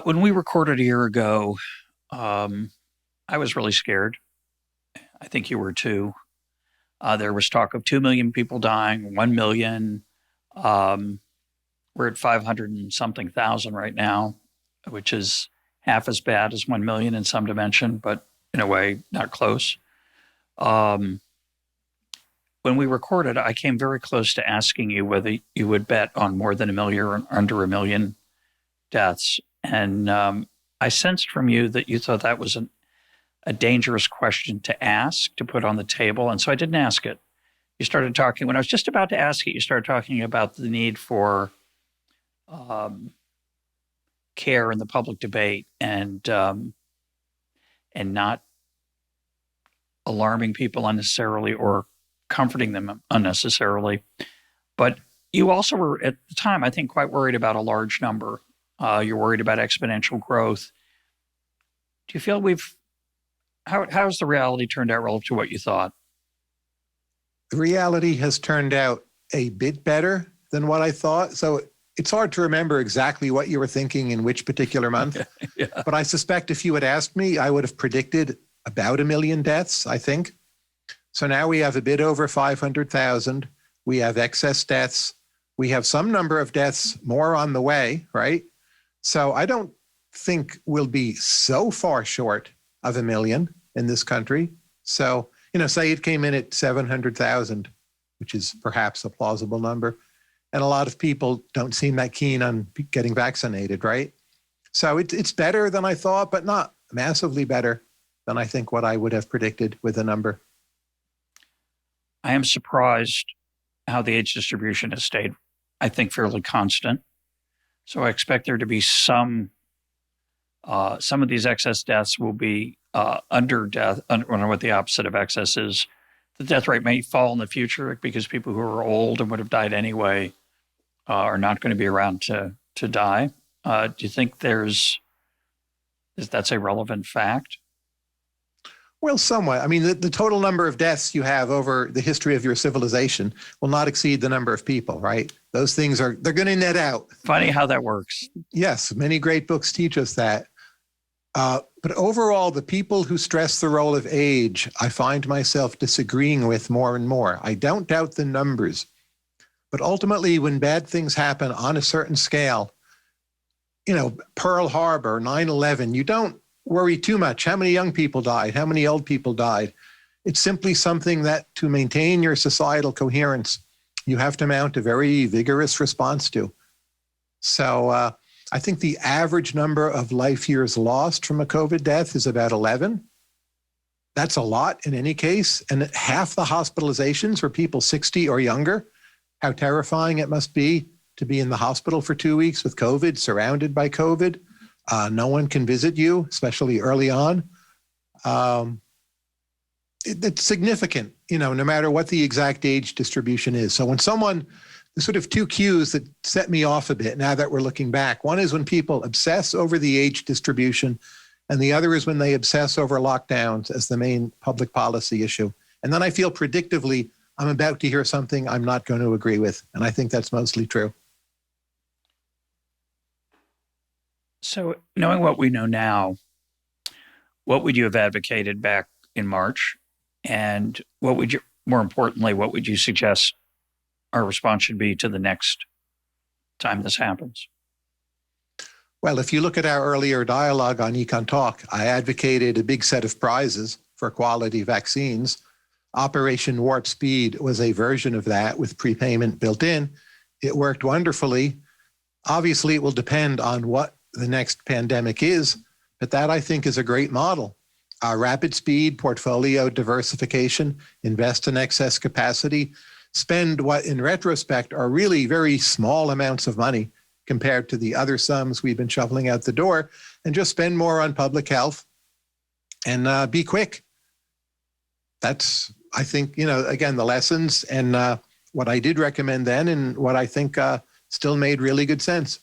When we recorded a year ago, um, I was really scared. I think you were too. There was talk of 2 million people dying, 1 million. Um, we're at 500 and something thousand right now, which is half as bad as 1 million in some dimension, but in a way, not close. Um, when we recorded, I came very close to asking you whether you would bet on more than a million or under a million deaths. And I sensed from you that you thought that was a dangerous question to ask, to put on the table. And so I didn't ask it. You started talking, when I was just about to ask it, you started talking about the need for um, care in the public debate and not alarming people unnecessarily or comforting them unnecessarily. But you also were at the time, I think, quite worried about a large number. You're worried about exponential growth. Do you feel how's the reality turned out relative to what you thought? The reality has turned out a bit better than what I thought. So it's hard to remember exactly what you were thinking in which particular month. Yeah. But I suspect if you had asked me, I would have predicted about 1 million deaths, I think. So now we have a bit over 500,000. We have excess deaths. We have some number of deaths more on the way, right? So I don't think we'll be so far short of 1 million in this country. So, say it came in at 700,000, which is perhaps a plausible number. And a lot of people don't seem that keen on getting vaccinated, right? So it's better than I thought, but not massively better than I think what I would have predicted with a number. I am surprised how the age distribution has stayed, I think, fairly constant. So I expect there to be some of these excess deaths will be under death. I don't know what the opposite of excess is. The death rate may fall in the future because people who are old and would have died anyway are not going to be around to die. Do you think that's a relevant fact? Well, somewhat. I mean, the total number of deaths you have over the history of your civilization will not exceed the number of people, right? Those things they're going to net out. Funny how that works. Yes, many great books teach us that. But overall, the people who stress the role of age, I find myself disagreeing with more and more. I don't doubt the numbers. But ultimately, when bad things happen on a certain scale, Pearl Harbor, 9/11, you don't worry too much. How many young people died? How many old people died? It's simply something that to maintain your societal coherence, you have to mount a very vigorous response to. So I think the average number of life years lost from a COVID death is about 11. That's a lot in any case. And half the hospitalizations were people 60 or younger. How terrifying it must be to be in the hospital for 2 weeks with COVID, surrounded by COVID. No one can visit you, especially early on. It's significant, no matter what the exact age distribution is. So when there's sort of two cues that set me off a bit now that we're looking back. One is when people obsess over the age distribution, and the other is when they obsess over lockdowns as the main public policy issue. And then I feel predictably I'm about to hear something I'm not going to agree with. And I think that's mostly true. So knowing what we know now, what would you have advocated back in March? And more importantly, what would you suggest our response should be to the next time this happens? Well, if you look at our earlier dialogue on EconTalk, I advocated a big set of prizes for quality vaccines. Operation Warp Speed was a version of that with prepayment built in. It worked wonderfully. Obviously, it will depend on what the next pandemic is, but that I think is a great model. Rapid speed, portfolio diversification, invest in excess capacity, spend what in retrospect are really very small amounts of money compared to the other sums we've been shoveling out the door, and just spend more on public health and be quick. That's, I think, again, the lessons and what I did recommend then and what I think still made really good sense.